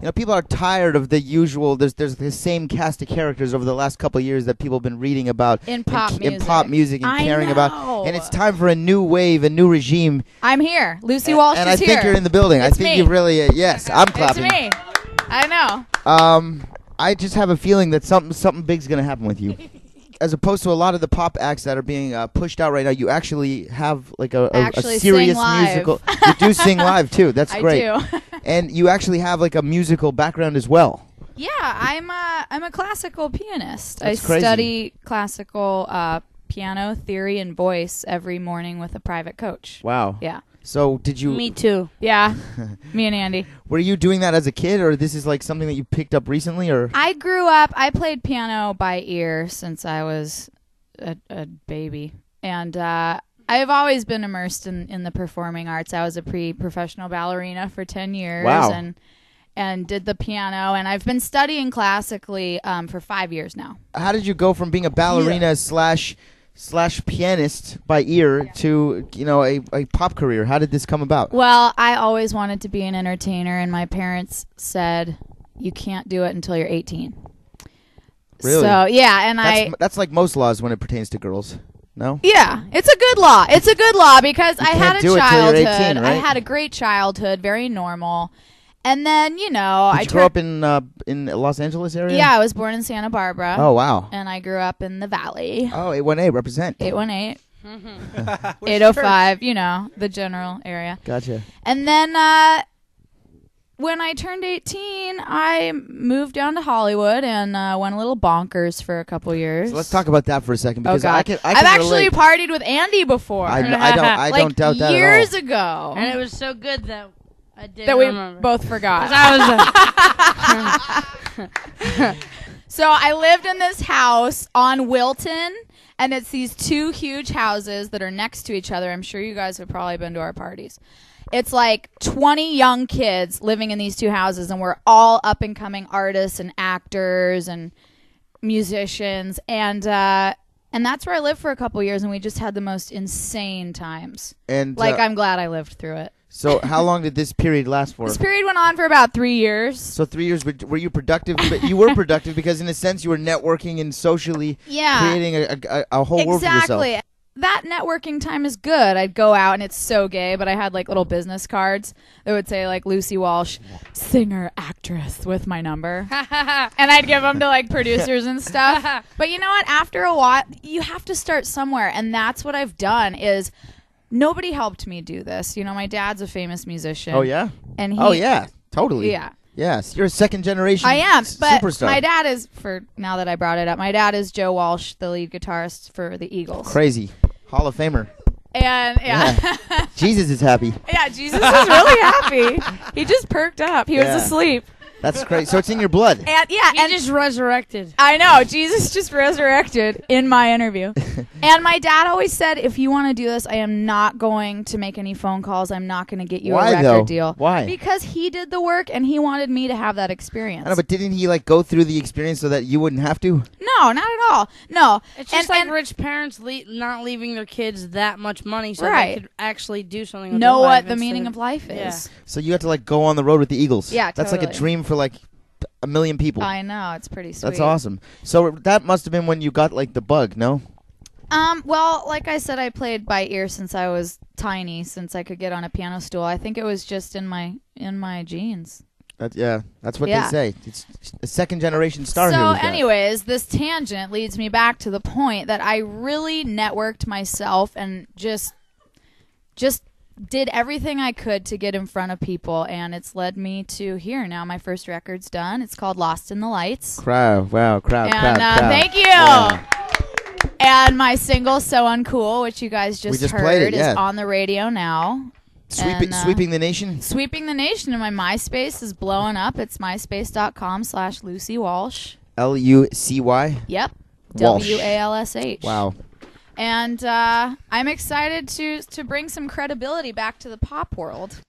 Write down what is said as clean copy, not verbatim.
You know, people are tired of the usual. There's the same cast of characters over the last couple of years that people have been reading about in pop music and caring about. And it's time for a new wave, a new regime. I'm here. Lucy Walsh is here. And I think you're in the building. It's I think me. you really. Yes, I'm clapping. It's me. I know. I just have a feeling that something big's gonna happen with you. As opposed to a lot of the pop acts that are being pushed out right now, you actually have like a serious musical. You do sing live too. That's great. I do. And you actually have like a musical background as well. Yeah, I'm a classical pianist. That's I crazy. study classical piano theory and voice every morning with a private coach. Wow. Yeah. So did you? Me too. Yeah. Me and Andy. Were you doing that as a kid, or this is like something that you picked up recently, or? I grew up. I played piano by ear since I was a baby, and I've always been immersed in the performing arts. I was a pre-professional ballerina for 10 years. Wow. And did the piano, and I've been studying classically for 5 years now. How did you go from being a ballerina slash pianist by ear to, you know, a pop career? How did this come about? Well, I always wanted to be an entertainer, and my parents said, you can't do it until you're 18. Really? So, yeah, and that's like most laws when it pertains to girls. No? Yeah, it's a good law. It's a good law because I had a do it till you're childhood. 18, right? I had a great childhood, very normal. And then, you know, Did you grow up in Los Angeles area? Yeah, I was born in Santa Barbara. Oh, wow. And I grew up in the Valley. Oh, 818, represent. 818. 805, you know, the general area. Gotcha. And then when I turned 18, I moved down to Hollywood and went a little bonkers for a couple years. So let's talk about that for a second, because I can I've actually partied with Andy before. I like don't doubt that years at all. ago. And it was so good that I didn't that we remember. both forgot. I was So I lived in this house on Wilton, and it's these two huge houses that are next to each other. I'm sure you guys have probably been to our parties. It's like 20 young kids living in these two houses, and we're all up-and-coming artists and actors and musicians. And that's where I lived for a couple years, and we just had the most insane times. And I'm glad I lived through it. So how long did this period last for? This period went on for about 3 years. So 3 years, but were you productive? But you were productive because in a sense you were networking and socially creating a whole world for yourself. Exactly. That networking time is good. I'd go out, and it's so gay, but I had like little business cards that would say like Lucy Walsh, singer, actress, with my number. And I'd give them to like producers and stuff. But you know what? After a while, you have to start somewhere, and that's what I've done is nobody helped me do this. You know, my dad's a famous musician. Oh, yeah? And oh, yeah. Totally. Yeah. Yes. You're a second generation I am, but superstar. my dad is, for now that I brought it up, my dad is Joe Walsh, the lead guitarist for the Eagles. Crazy. Hall of Famer. And, yeah. Jesus is happy. Yeah, Jesus is really happy. He just perked up. He was asleep. That's great. So it's in your blood. And yeah, he just resurrected. I know. Jesus just resurrected in my interview. And my dad always said, if you want to do this, I am not going to make any phone calls. I'm not going to get you a record deal. Why? Because he did the work, and he wanted me to have that experience. I know, but didn't he like go through the experience so that you wouldn't have to? No, not at all. No. It's just like rich parents not leaving their kids that much money so they could actually do something with know their life what the meaning of life is. Yeah. So you have to like go on the road with the Eagles. Yeah, That's like a dream for like a million people. I know. It's pretty sweet. That's awesome. So that must have been when you got like the bug, no? Well, like I said, I played by ear since I was tiny, since I could get on a piano stool. I think it was just in my genes. That's what they say. It's a second generation star here. So anyways, this tangent leads me back to the point that I really networked myself and just did everything I could to get in front of people, and it's led me to here. Now my first record's done. It's called Lost in the Lights. Crowd. Thank you. Yeah. And my single, So Uncool, which you guys just heard, is on the radio now. Sweeping the nation? Sweeping the nation. And my MySpace is blowing up. It's myspace.com/Lucy Walsh. Lucy? Yep. Walsh. WALSH. Wow. And I'm excited to bring some credibility back to the pop world.